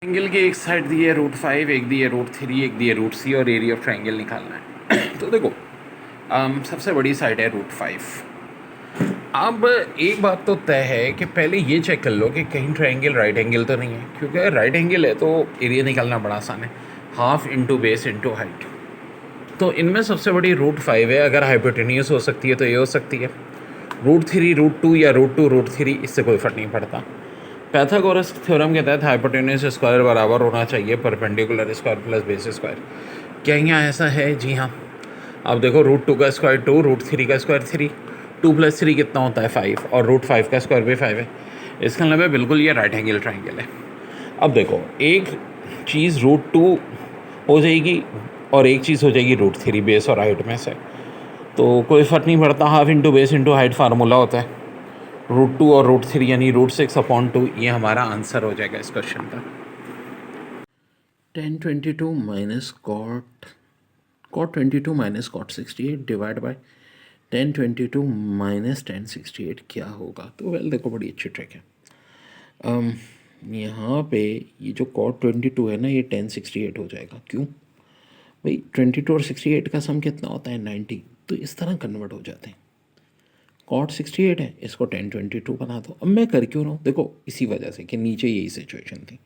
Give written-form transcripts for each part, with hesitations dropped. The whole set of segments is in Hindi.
ट्रायंगल की एक साइड दी है √5, एक दी है √3, एक दी है √C और एरिया ऑफ ट्रायंगल निकालना है। तो देखो सबसे बड़ी साइड है √5। अब एक बात तो तय है कि पहले ये चेक कर लो कि कहीं ट्रायंगल राइट एंगल तो नहीं है, क्योंकि अगर राइट एंगल है तो एरिया निकालना बड़ा आसान है, half into base into height. तो इनमें सबसे बड़ी √5 है। अगर हाइपोटेन्यूस हो सकती है तो ये हो सकती है √3, √2 या √2 √3, इससे कोई फ़र्क नहीं पड़ता। पैथागोरस थ्योरम के तहत हाइपोटेन्यूस स्क्वायर बराबर होना चाहिए perpendicular square plus base square. क्या यहाँ ऐसा है? जी हाँ। अब देखो √2 का स्क्वायर 2, √3 का स्क्वायर 3, 2 + 3 कितना होता है 5, और √5 का स्क्वायर भी 5 है। इसका मतलब है बिल्कुल ये राइट एंगल ट्रायंगल है। अब देखो एक चीज़ √2 हो जाएगी और एक चीज़ हो जाएगी √3 बेस और हाइट में से, तो कोई फ़र्क नहीं पड़ता, half into base into height formula होता है। √2 और √3 यानी √6/2 ये हमारा आंसर हो जाएगा इस क्वेश्चन का। 1022 minus cot 22 minus cot 68 divide by 1022 minus 1068 क्या होगा? तो वेल देखो बड़ी अच्छी ट्रिक है। यहाँ पे ये जो cot 22 है ना, ये 1068 हो जाएगा। क्यों भाई? 22 और 68 का सम कितना होता है? 90। तो इस तरह कन्वर्ट हो जाते हैं। cot 68 है, इसको 1022 बना दो। अब मैं कर क्यों रहा हूँ? देखो इसी वजह से कि नीचे यही सिचुएशन थी।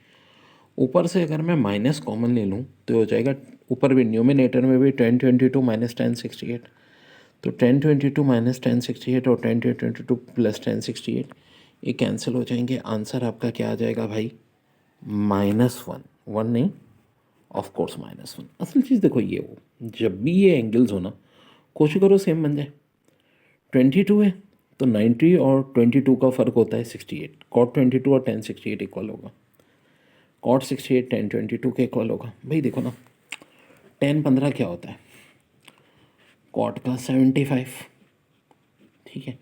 ऊपर से अगर मैं माइनस कॉमन ले लूँ तो हो जाएगा, ऊपर भी न्यूमिनेटर में भी 1022 माइनस 1068, तो 1022 माइनस 1068 और 1022 प्लस 1068 ये कैंसिल हो जाएंगे। आंसर आपका क्या आ जाएगा भाई? -1। 1 नहीं, ऑफ कोर्स -1। असल चीज़ देखो ये हो, जब भी ये एंगल्स हो ना, कोशिश करो सेम बन जाए। 22 है तो 90 और 22 का फ़र्क होता है 68। cot 22 और 1068 इक्वल होगा। cot 68 1022 के इक्वल होगा। भाई देखो ना, 10 15 क्या होता है? cot का 75, ठीक है।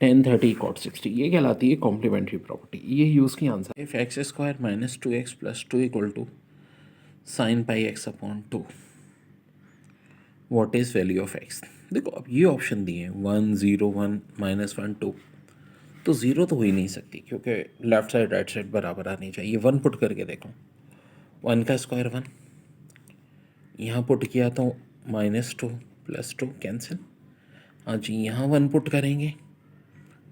10 30 cot 60, ये कहलाती है कॉम्प्लीमेंट्री प्रॉपर्टी। ये यूज़ की answer. If x² minus 2x plus 2 equal to sin πx/2, what is value of x? देखो अब ये ऑप्शन दिए हैं 1 0 1 -1 2, तो ज़ीरो तो हो ही नहीं सकती, क्योंकि लेफ्ट साइड राइट साइड बराबर आनी चाहिए। 1 पुट करके देखो, 1 का स्क्वायर 1, यहाँ पुट किया तो -2 + 2 कैंसिल। हाँ जी, यहाँ 1 पुट करेंगे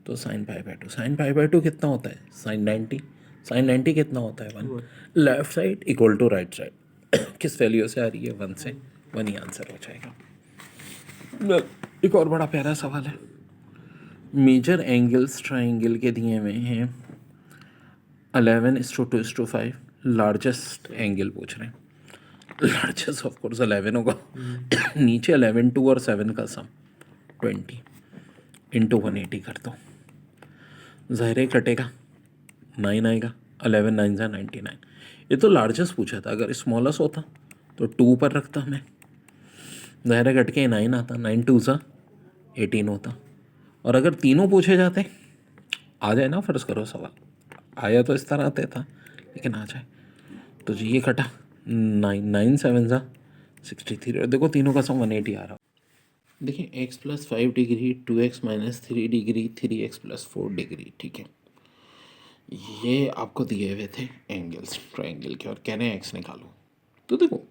तो sin π/2। sin π/2 कितना होता है? sin 90। sin 90 कितना होता है? 1। Left side equal to right side किस वैल्यू से आ रही है? 1 से। 1 ही आंसर हो जाएगा। एक और बड़ा प्यारा सवाल है। मेजर एंगल्स ट्राइंगल के दिए हुए हैं 11:2:5। लार्जेस्ट एंगल पूछ रहे हैं। लार्जेस्ट ऑफ कोर्स 11 होगा। नीचे 11 2 और 7 का सम 20 इंटू 180 कर दो, ज़ाहिर है कटेगा, 9 आएगा। 11 9 ज़ा 99। ये तो लार्जेस्ट पूछा था, अगर स्मॉलेस्ट होता तो 2 पर रखता मैं, ज़ाहिर है कट के 9 आता। 9 2 ज़ा 18 होता। और अगर तीनों पूछे जाते, आ जाए ना, फ़र्ज़ करो सवाल आया तो इस तरह आते था, लेकिन आ जाए तो जी ये कटा 9 9 7 ज़ा 63। और देखो तीनों का सम 180 आ रहा। देखिए x + 5 degree, 2x - 3 degree, 3x + 4 degree, ठीक है। ये आपको दिए हुए थे एंगल्स ट्रायंगल के, और कह रहे हैं x निकालो। तो देखो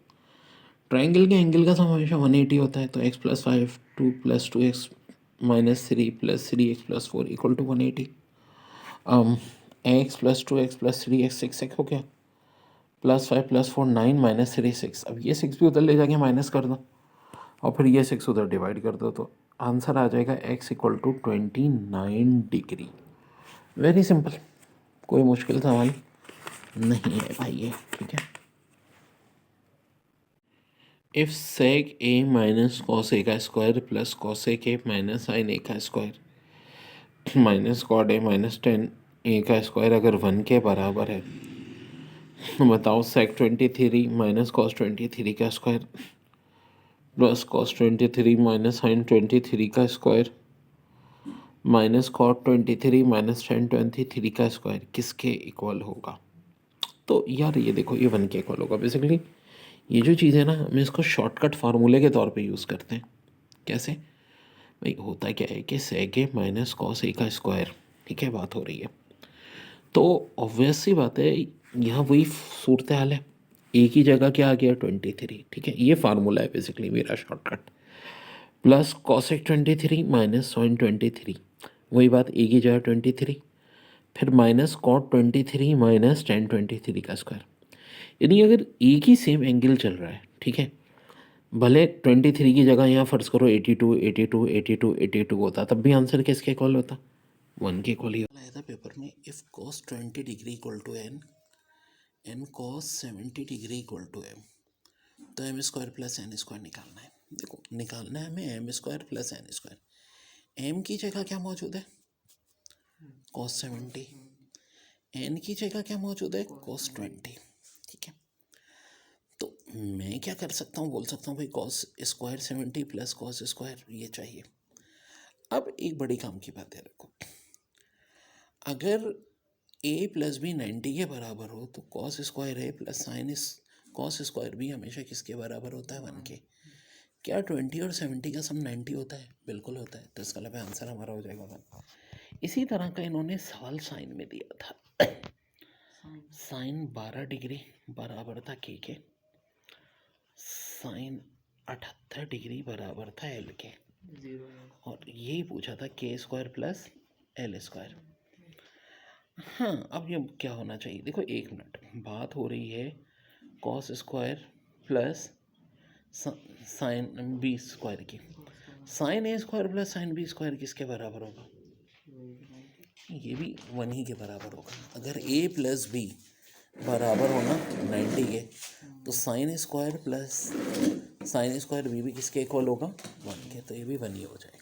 ट्रायंगल के एंगल का सम हमेशा 180 होता है, तो x + 5 2 + 2x - 3 + 3x + 4 = 180। x + 2x + 3x 6x हो गया, +5 + 4 9 - 3 6। अब ये 6 भी उधर ले जाके माइनस कर दो, और फिर ये 6 उधर डिवाइड कर दो, तो आंसर आ जाएगा x = 29 डिग्री। वेरी सिंपल, कोई मुश्किल सवाल नहीं है भाई ये, ठीक है। If sec a minus cos a का स्क्वायर प्लस cos a के माइनस sin a का square minus cot a minus tan a का स्क्वायर अगर 1 के बराबर है, तो बताओ sec 23 माइनस cos 23 का square plus cos 23 minus sin 23 का square minus cot 23 minus tan 23 का स्क्वायर किसके इक्वल होगा? तो यार ये देखो, ये 1 के इक्वल होगा। बेसिकली ये जो चीज़ है ना, हम इसको शॉर्टकट फार्मूले के तौर पे यूज़ करते हैं। कैसे भाई? होता क्या है कि sec a minus cos a का स्क्वायर, ठीक है, बात हो रही है, तो ऑब्वियस सी बात है यहाँ वही सूरत हाल है, ए की जगह क्या आ गया 23, ठीक है, ये फार्मूला है बेसिकली मेरा shortcut. Plus cosec 23 minus sine 23, वही बात, ए की जगह 23, फिर माइनस कॉट 23 माइनस टेन 23 का स्क्वायर। यानी अगर एक ही सेम एंगल चल रहा है, ठीक है, भले 23 की जगह यहाँ फर्ज करो 82 82 82 82 होता, तब भी आंसर किसके इक्वल होता, 1 के इक्वल ही आया था पेपर में। If cos 20 degree equal to N, N cos 70 degree equal to M, तो M square plus N square निकालना है। देखो निकालना है हमें M square plus N square. M की जगह क्या मौजूद है, कॉस 70, एन की जगह क्या मौजूद है, कॉस 20, ठीक है। तो मैं क्या कर सकता हूँ, बोल सकता हूँ भाई cos square 70 plus cos square ये चाहिए। अब एक बड़ी काम की बात है, रखो, अगर ए प्लस बी 90 के बराबर हो तो कॉस स्क्वायर ए प्लस साइन कॉस स्क्वायर भी हमेशा किसके बराबर होता है, 1 के। क्या 20 और 70 का सम 90 होता है, बिल्कुल होता है, तो इसका मतलब आंसर हमारा हो जाएगा 1। इसी तरह का इन्होंने सवाल साइन में दिया था। साइन 12 डिग्री बराबर था के, साइन 78 डिग्री बराबर था एल के, और यही पूछा था के स्क्वायर प्लस एल स्क्वायर। हाँ, अब ये क्या होना चाहिए, देखो 1 मिनट, बात हो रही है cos square plus sine B square की। Sine A square plus sine B square किसके बराबर होगा, ये भी 1 ही के बराबर होगा। अगर ए प्लस बी बराबर होना 90 के, तो sine square plus sine square B भी किसके इक्वल होगा, 1 के, तो ये भी 1 ही हो जाएगा।